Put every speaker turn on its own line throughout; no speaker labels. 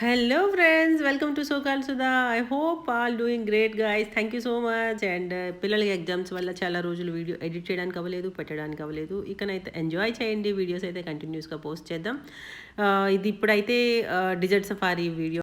Hello friends, welcome to Sokal Sudha. I hope all doing great guys. Thank you so much. And పిల్లలకి exams వల్ల చాలా రోజులు video edit చేయడానికి అవ్వలేదు, పెట్టడానికి అవ్వలేదు. ఇకనైతే ఎంజాయ్ చేయండి, వీడియోస్ అయితే కంటిన్యూస్గా పోస్ట్ చేద్దాం. ఇది ఇప్పుడైతే desert safari video.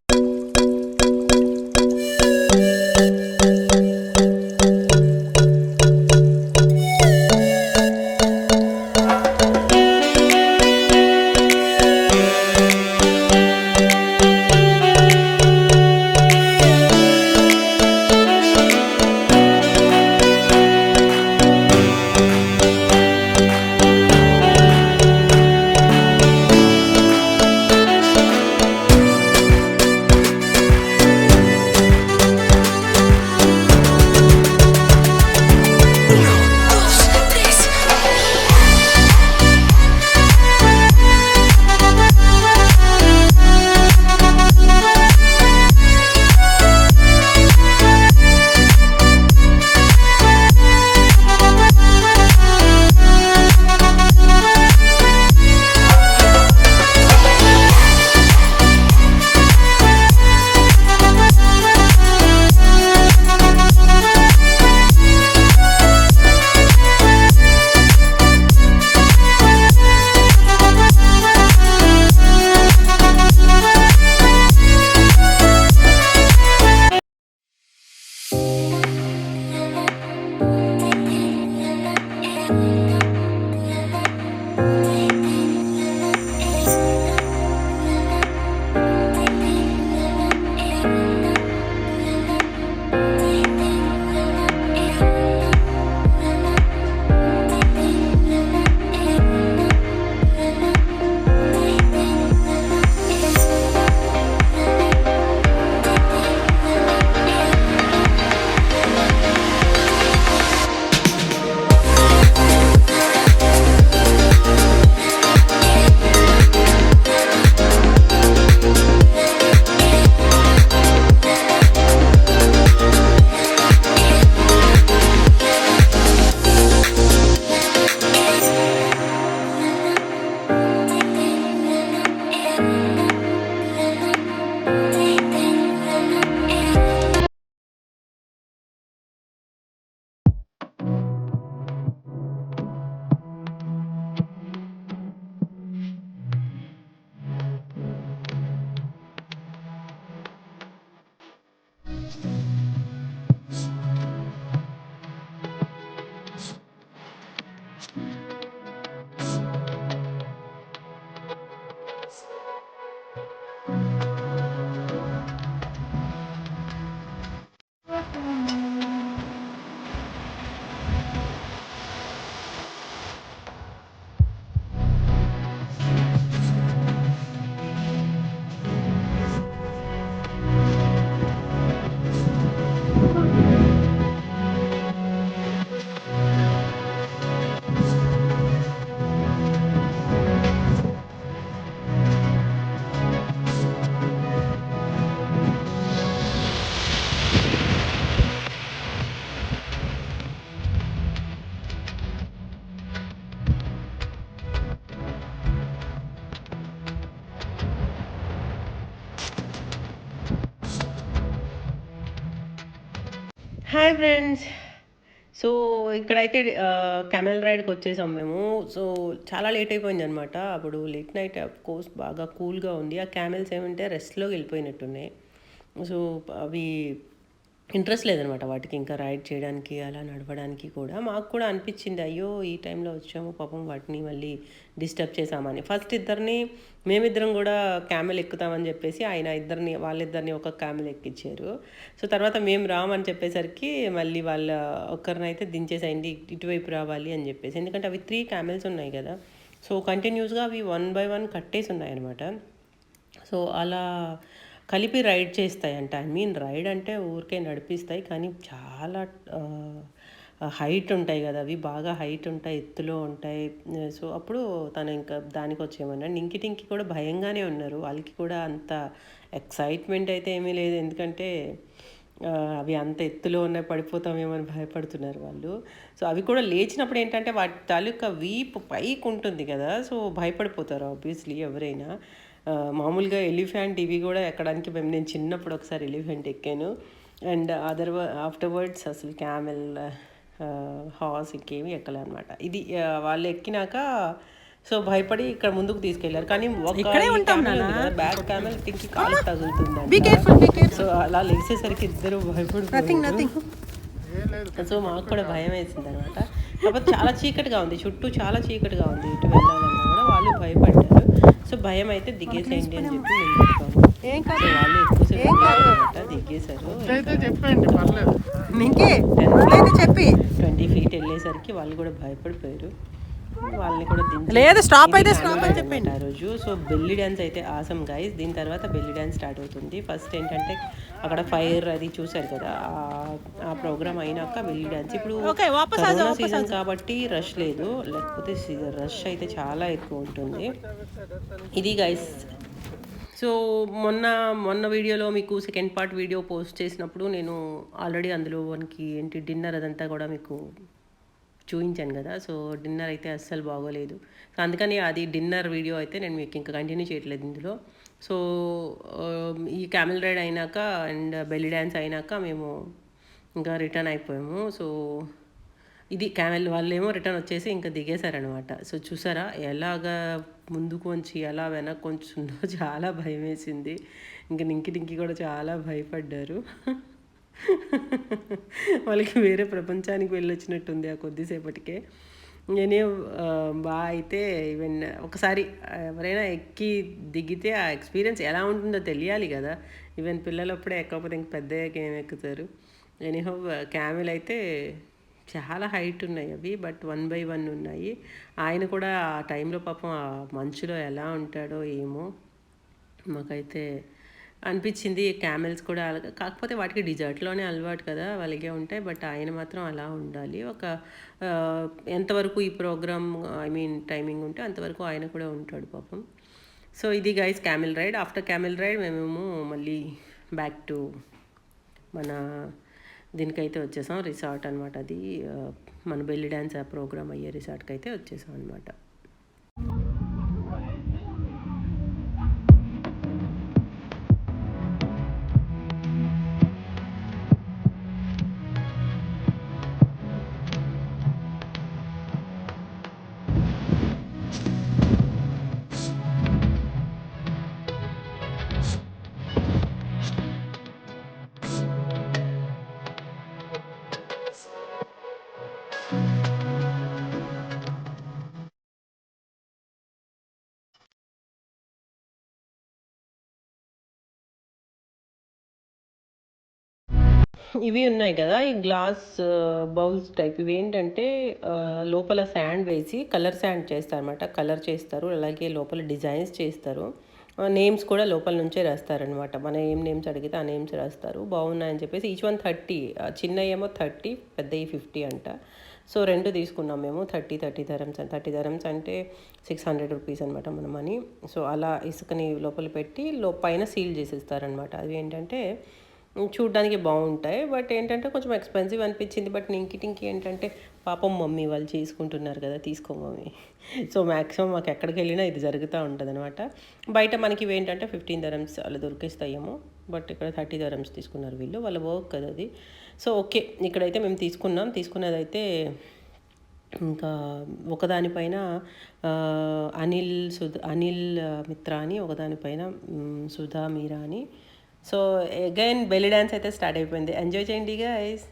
Hi friends. So ఇక్కడైతే కెమెల్ రైడ్కి వచ్చేసాం మేము. సో చాలా లేట్ అయిపోయింది అనమాట. అప్పుడు లేట్ నైట్ కోర్స్ బాగా కూల్గా ఉంది. ఆ క్యామెల్స్ ఏమంటే రెస్ట్లోకి వెళ్ళిపోయినట్టున్నాయి. సో అవి ఇంట్రెస్ట్ లేదనమాట వాటికి ఇంకా రైడ్ చేయడానికి అలా నడవడానికి కూడా. మాకు కూడా అనిపించింది అయ్యో ఈ టైంలో వచ్చాము పాపం వాటిని మళ్ళీ డిస్టర్బ్ చేసామని. ఫస్ట్ ఇద్దరిని మేమిద్దరం కూడా క్యామెల్ ఎక్కుతామని చెప్పేసి ఆయన వాళ్ళిద్దరిని ఒక క్యామెల్ ఎక్కించారు. సో తర్వాత మేము రామని చెప్పేసరికి మళ్ళీ వాళ్ళ ఒక్కరినైతే దించేసేయండి ఇటువైపు రావాలి అని చెప్పేసి. ఎందుకంటే అవి 3 క్యామెల్స్ ఉన్నాయి కదా. సో కంటిన్యూస్గా అవి 1 బై 1 కట్టేసి ఉన్నాయన్నమాట. సో అలా కలిపి రైడ్ చేస్తాయంట. ఐ మీన్ రైడ్ అంటే ఊరికే నడిపిస్తాయి కానీ చాలా హైట్ ఉంటాయి కదా అవి. బాగా హైట్ ఉంటాయి, ఎత్తులో ఉంటాయి. సో అప్పుడు తను ఇంకా దానికి వచ్చేయమన్నాడు. నింకి టింకి కూడా భయంగానే ఉన్నారు. వాళ్ళకి కూడా అంత ఎక్సైట్మెంట్ అయితే ఏమీ లేదు. ఎందుకంటే అవి అంత ఎత్తులో ఉన్నాయి పడిపోతామేమో అని భయపడుతున్నారు వాళ్ళు. సో అవి కూడా లేచినప్పుడు ఏంటంటే వాటి తాలూకా వీపు పైకి ఉంటుంది కదా. సో భయపడిపోతారు ఆబ్వియస్లీ ఎవరైనా. మామూలుగా ఎలిఫెంట్ ఇవి కూడా ఎక్కడానికి నేను చిన్నప్పుడు ఒకసారి ఎలిఫెంట్ ఎక్కాను. అండ్ ఆఫ్టర్వర్డ్స్ అసలు క్యామెల్, హార్స్ ఇంకేమి ఎక్కలే అనమాట. ఇది వాళ్ళు ఎక్కినాక సో భయపడి ఇక్కడ ముందుకు తీసుకెళ్లారు. కానీ బ్యాక్ క్యామెల్ తింకి కాలు తగులుతుంది. సో అలా లేచేసరికి ఇద్దరు భయపడిపోయారు. సో మాకు కూడా భయం వేసింది అనమాట. కాకపోతే చాలా చీకటిగా ఉంది, చుట్టూ చాలా చీకటిగా ఉంది, ఇటు వెళ్ళాలన్నా కూడా వాళ్ళు భయపడ్డారు. సో భయం అయితే దిగేసేయండి అని చెప్పి మేము చెప్పాము. వాళ్ళు ఎక్కువసేపు దిగేశారు. 20 feet వెళ్ళేసరికి వాళ్ళు కూడా భయపడిపోయారు. వాళ్ళని కూడా లేదు స్టాప్ అయితే స్టాప్ అని చెప్పండి ఆ రోజు. సో బెల్లీ డ్యాన్స్ అయితే ఆసమ్ గైస్. దీని తర్వాత బెల్లీ డ్యాన్స్ స్టార్ట్ అవుతుంది. ఫస్ట్ ఏంటంటే అక్కడ ఫైర్ అది చూసారు కదా, ఆ ప్రోగ్రామ్ అయినాక బెల్లీ డ్యాన్స్. ఇప్పుడు కరోనా సీజన్ కాబట్టి రష్ లేదు, లేకపోతే రష్ అయితే చాలా ఎక్కువ ఉంటుంది. ఇది గైస్. సో మొన్న వీడియోలో మీకు సెకండ్ పార్ట్ వీడియో పోస్ట్ చేసినప్పుడు నేను ఆల్రెడీ అందులో మనకి ఏంటి డిన్నర్ అదంతా కూడా మీకు చూపించాను కదా. సో డిన్నర్ అయితే అస్సలు బాగోలేదు. సో అందుకని అది డిన్నర్ వీడియో అయితే నేను మీకు ఇంకా కంటిన్యూ చేయట్లేదు ఇందులో. సో ఈ క్యామెల్ రైడ్ అయినాక అండ్ బెల్లీ డ్యాన్స్ అయినాక మేము ఇంకా రిటర్న్ అయిపోయాము. సో ఇది క్యామెల్ వాళ్ళేమో రిటర్న్ వచ్చేసి ఇంకా దిగేశారనమాట. సో చూసారా ఎలాగా ముందుకు వంచి ఎలా వెనక్కి కొంచుందో చాలా భయం వేసింది. ఇంకా నింకి కూడా చాలా భయపడ్డారు. వాళ్ళకి వేరే ప్రపంచానికి వెళ్ళొచ్చినట్టుంది ఆ కొద్దిసేపటికే. నేనే బాగా అయితే ఈవెన్ ఒకసారి ఎవరైనా ఎక్కి దిగితే ఆ ఎక్స్పీరియన్స్ ఎలా ఉంటుందో తెలియాలి కదా. ఈవెన్ పిల్లలప్పుడే ఎక్కకపోతే ఇంక పెద్దయ్యాక ఏం ఎక్కుతారు. ఎనీహౌ క్యామెల్ అయితే చాలా హైట్ ఉన్నాయి అవి, బట్ 1 by 1 ఉన్నాయి. ఆయన కూడా ఆ టైంలో పాపం ఆ మంచులో ఎలా ఉంటాడో ఏమో మాకైతే అనిపించింది. క్యామెల్స్ కూడా కాకపోతే వాటికి డిజర్ట్లోనే అలవాటు కదా, వాళ్ళకే ఉంటాయి. బట్ ఆయన మాత్రం అలా ఉండాలి. ఒక ఎంతవరకు ఈ ప్రోగ్రామ్ టైమింగ్ ఉంటే అంతవరకు ఆయన కూడా ఉంటాడు పాపం. సో ఇది guys camel ride. After camel ride మేము మళ్ళీ బ్యాక్ టు మన దీనికైతే వచ్చేసాం, రిసార్ట్ అనమాట. అది మన బెల్లీ డ్యాన్స్ ప్రోగ్రామ్ అయ్యే రిసార్ట్కి అయితే వచ్చేసాం అనమాట. ఇవి ఉన్నాయి కదా ఈ గ్లాస్ బౌల్స్ టైప్, ఇవి ఏంటంటే లోపల శాండ్ వేసి కలర్ శాండ్ చేస్తారనమాట. కలర్ చేస్తారు, అలాగే లోపల డిజైన్స్ చేస్తారు. నేమ్స్ కూడా లోపల నుంచే రాస్తారనమాట. మన ఏం నేమ్స్ అడిగితే ఆ నేమ్స్ రాస్తారు. బాగున్నాయని చెప్పేసి ఈచ్ 1 30, చిన్న ఏమో 30, పెద్ద 50 అంట. సో 2 తీసుకున్నాం మేము. 30 dirhams. 30 dirhams అంటే 600 రూపీస్ అనమాట మన మనీ. సో అలా ఇసుకని లోపల పెట్టి పైన సీల్ చేసేస్తారనమాట. అవి ఏంటంటే చూడ్డానికి బాగుంటాయి, బట్ ఏంటంటే కొంచెం ఎక్స్పెన్సివ్ అనిపించింది. బట్ టింకి ఏంటంటే పాపం మమ్మీ వాళ్ళు చేసుకుంటున్నారు కదా, తీసుకో మమ్మీ. సో మ్యాక్సిమం మాకు ఎక్కడికి వెళ్ళినా ఇది జరుగుతూ ఉంటుంది అనమాట. బయట మనకి ఇవి ఏంటంటే 15 dirhams అలా దొరికేస్తాయేమో, బట్ ఇక్కడ 30 dirhams తీసుకున్నారు వీళ్ళు, వాళ్ళ వర్క్ కదా అది. సో ఓకే, ఇక్కడైతే మేము తీసుకున్నదైతే ఇంకా ఒకదానిపైన అనిల్ మిత్రా అని, ఒకదానిపైన సుధా మీరా అని. సో అగైన్ బెల్లీ డ్యాన్స్ అయితే స్టార్ట్ అయిపోయింది. ఎంజాయ్ చేయండి గైస్.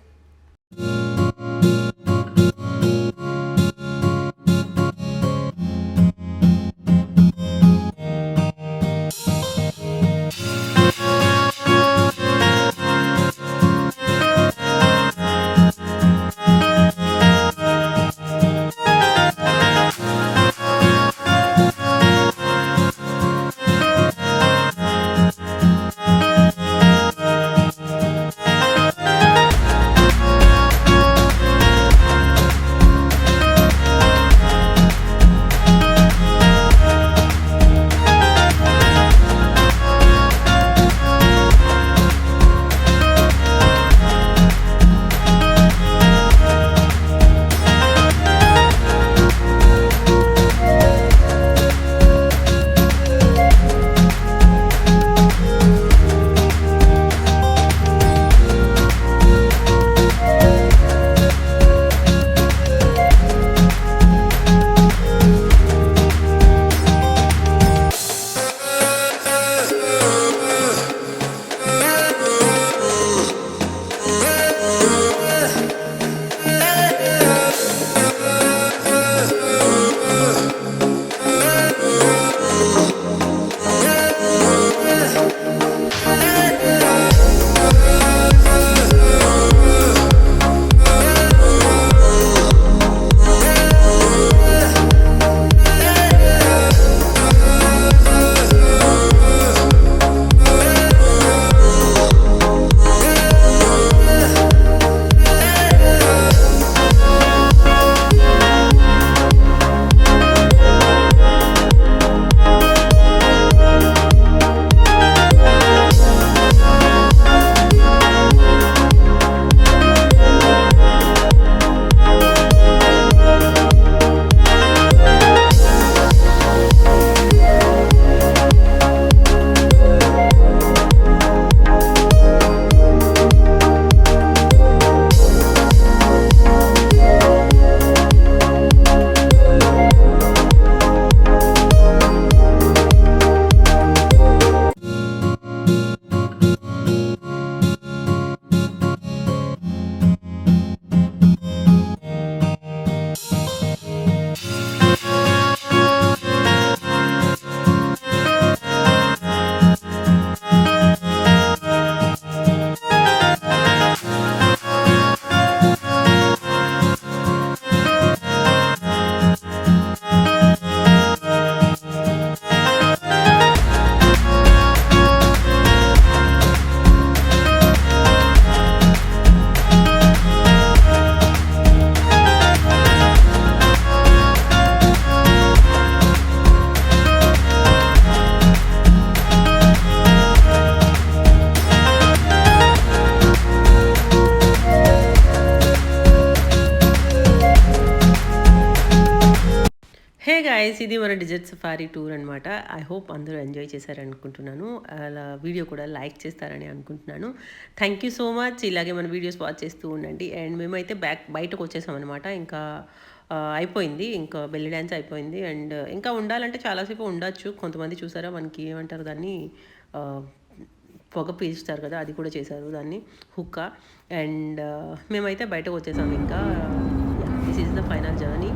గైస్, ఇది మన డిజర్ట్ సఫారీ టూర్ అనమాట. ఐ హోప్ అందరూ ఎంజాయ్ చేశారనుకుంటున్నాను. అలా వీడియో కూడా లైక్ చేస్తారని అనుకుంటున్నాను. Thank you so much. ఇలాగే మన వీడియోస్ వాచ్ చేస్తూ ఉండండి. అండ్ మేమైతే బయటకు వచ్చేసాం అనమాట. ఇంకా అయిపోయింది, ఇంకా బెల్లి డ్యాన్స్ అయిపోయింది. అండ్ ఇంకా ఉండాలంటే చాలాసేపు ఉండొచ్చు. కొంతమంది చూసారా, మనకి ఏమంటారు దాన్ని, పొగ పీల్చుతారు కదా, అది కూడా చేశారు దాన్ని, హుక్కా. అండ్ మేమైతే బయటకు వచ్చేసాం. ఇంకా this is the final journey.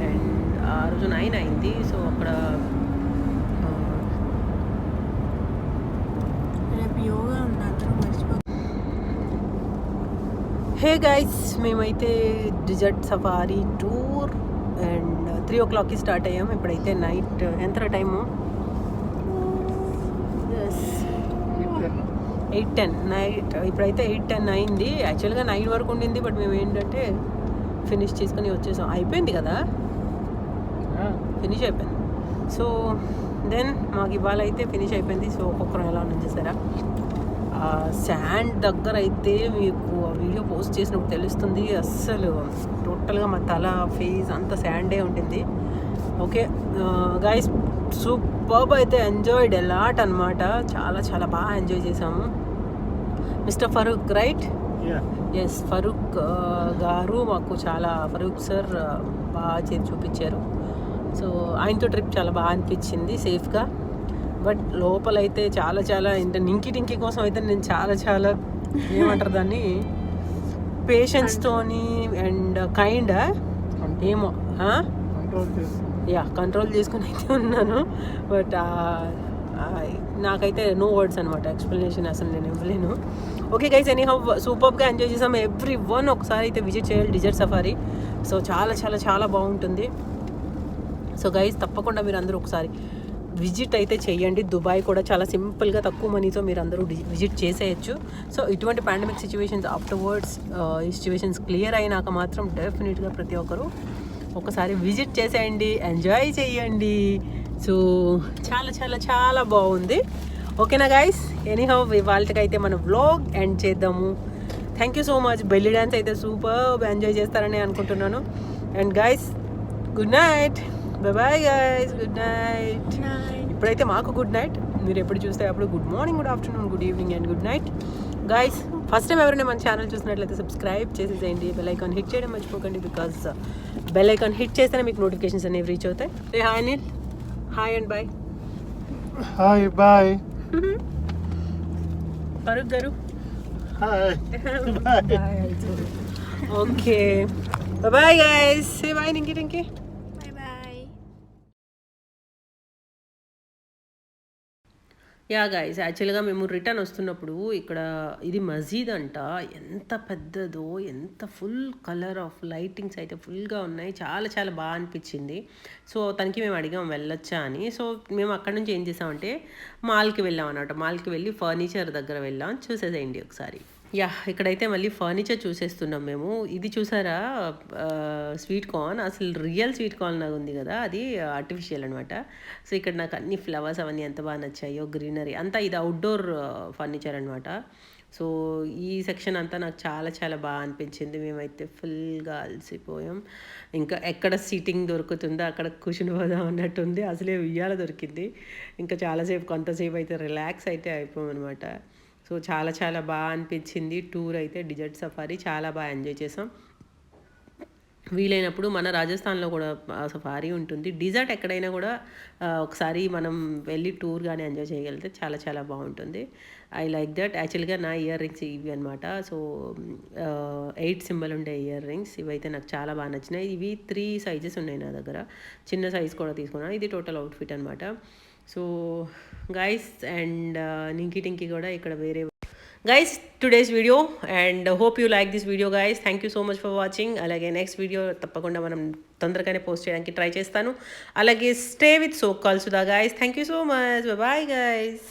And ఆ రోజు 9 అయింది. సో అక్కడ హే గైస్, మేమైతే డిజర్ట్ సఫారీ టూర్ అండ్ 3 o'clockకి స్టార్ట్ అయ్యాము. ఇప్పుడైతే నైట్ ఎంత టైము, 8:10 నైట్. ఇప్పుడైతే 8:10 అయింది. యాక్చువల్గా 9 వరకు ఉండింది, బట్ మేము ఏంటంటే ఫినిష్ చేసుకొని వచ్చేసాం. అయిపోయింది కదా, ఫినిష్ అయిపోయింది. సో దెన్ మాకు ఇవాళ అయితే ఫినిష్ అయిపోయింది. సో ఒక్కొక్కరు ఎలా ఉంది చూసారా, శాండ్ దగ్గర అయితే మీకు ఆ వీడియో పోస్ట్ చేసినప్పుడు తెలుస్తుంది. అస్సలు టోటల్గా మా తల, ఫేస్ అంతా శాండే ఉంటుంది. ఓకే గైస్, సూపర్బ్ అయితే ఎంజాయ్డ్ ఎలాట్ అనమాట. చాలా చాలా బాగా ఎంజాయ్ చేసాము. Mister Farooq right? Yes, Farooq garu మాకు ఫరూక్ సార్ బాగా చేసి చూపించారు. సో ఆయనతో ట్రిప్ చాలా బాగా అనిపించింది, సేఫ్గా. బట్ లోపలైతే చాలా చాలా నింకి టింకి కోసం అయితే నేను చాలా ఏమంటారు దాన్ని, పేషెన్స్తోని అండ్ కైండ్ ఏమో కంట్రోల్ చేసుకుని అయితే ఉన్నాను. బట్ నాకైతే నో వర్డ్స్ అనమాట, ఎక్స్ప్లెనేషన్ అసలు నేను ఇవ్వలేను. ఓకే గైస్, ఎనీహౌ సూపర్గా ఎంజాయ్ చేసాం. ఎవ్రీ వన్ ఒకసారి అయితే విజిట్ చేయాలి డిజర్ట్ సఫారీ. సో చాలా బాగుంటుంది. సో గైస్, తప్పకుండా మీరు అందరూ ఒకసారి విజిట్ అయితే చేయండి. దుబాయ్ కూడా చాలా సింపుల్గా తక్కువ మనీతో మీరు అందరూ విజిట్ చేసేయచ్చు. సో ఇటువంటి పాండమిక్ సిచ్యువేషన్స్ ఆఫ్టర్వర్డ్స్, ఈ సిచ్యువేషన్స్ క్లియర్ అయినాక మాత్రం డెఫినెట్గా ప్రతి ఒక్కరు ఒకసారి విజిట్ చేసేయండి, ఎంజాయ్ చేయండి. సో చాలా బాగుంది. ఓకేనా గైస్, ఎనీహౌ వాళ్ళకైతే మన వ్లాగ్ ఎండ్ చేద్దాము. Thank you so much. Belly dance అయితే సూపర్ ఎంజాయ్ చేస్తారని అనుకుంటున్నాను. And guys, good night, bye guys, good night. ఇప్పుడైతే మాకు గుడ్ నైట్. మీరు ఎప్పుడు చూస్తే అప్పుడు good morning, good afternoon, good evening and good night guys. First time ఎవరైనా మన ఛానల్ చూసినట్లయితే సబ్స్క్రైబ్ చేసేసేయండి. బెల్ ఐకాన్ హిట్ చేయడం మర్చిపోకండి, బికాస్ బెల్ ఐకాన్ హిట్ చేస్తేనే మీకు నోటిఫికేషన్స్ అనేవి రీచ్ అవుతాయి. Hi Anil, hi and bye.
Hi bye.
Farooq గారు
hi bye.
Okay, bye guys. Say bye నింకి. యా గైస్, యాక్చువల్గా మేము రిటర్న్ వస్తున్నప్పుడు ఇక్కడ ఇది మసీద్ అంట. ఎంత పెద్దదో, ఎంత ఫుల్ కలర్ ఆఫ్ లైటింగ్స్ అయితే ఫుల్గా ఉన్నాయి. చాలా బాగా అనిపించింది. సో తనకి మేము అడిగాం వెళ్ళొచ్చా అని. సో మేము అక్కడ నుంచి ఏం చేసామంటే మాల్కి వెళ్ళాం అన్నమాట. మాల్కి వెళ్ళి ఫర్నిచర్ దగ్గర వెళ్ళాం. చూసేసేయండి ఒకసారి. యా, ఇక్కడైతే మళ్ళీ ఫర్నిచర్ చూసేస్తున్నాం మేము. ఇది చూసారా, స్వీట్ కార్న్, అసలు రియల్ స్వీట్ కార్న్ లాగా ఉంది కదా, అది ఆర్టిఫిషియల్ అనమాట. సో ఇక్కడ నాకు అన్ని ఫ్లవర్స్ అవన్నీ ఎంత బాగా నచ్చాయో, గ్రీనరీ అంతా. ఇది అవుట్డోర్ ఫర్నిచర్ అనమాట. సో ఈ సెక్షన్ అంతా నాకు చాలా బాగా అనిపించింది. మేమైతే ఫుల్గా అలసిపోయాం. ఇంకా ఎక్కడ సీటింగ్ దొరుకుతుందో అక్కడ కూర్చుని పోదాం అన్నట్టుంది. అసలే ఉయ్యాల దొరికింది. ఇంకా కొంతసేపు అయితే రిలాక్స్ అయితే అయిపోయాం అనమాట. సో చాలా బాగా అనిపించింది టూర్ అయితే. డిజర్ట్ సఫారీ చాలా బాగా ఎంజాయ్ చేసాం. వీలైనప్పుడు మన రాజస్థాన్లో కూడా సఫారీ ఉంటుంది. డిజర్ట్ ఎక్కడైనా కూడా ఒకసారి మనం వెళ్ళి టూర్ కానీ ఎంజాయ్ చేయగలిగితే చాలా బాగుంటుంది. I like that. యాక్చువల్గా నా ఇయర్ రింగ్స్ ఇవి అనమాట. సో 8 సింబల్ ఉండే ఇయర్ రింగ్స్ ఇవైతే నాకు చాలా బాగా నచ్చినాయి. ఇవి 3 సైజెస్ ఉన్నాయి నా దగ్గర. చిన్న సైజ్ కూడా తీసుకున్నాను. ఇది టోటల్ అవుట్ఫిట్ అనమాట. So guys, and Ninki Tinki కూడా ఇక్కడ వేరే guys today's video. And hope you like this video guys. Thank you so much for watching. అలాగే నెక్స్ట్ వీడియో తప్పకుండా మనం తొందరగానే పోస్ట్ చేయడానికి ట్రై చేస్తాను. అలాగే స్టే విత్ సో కాల్ Sudha guys. Thank you so much. Bye guys.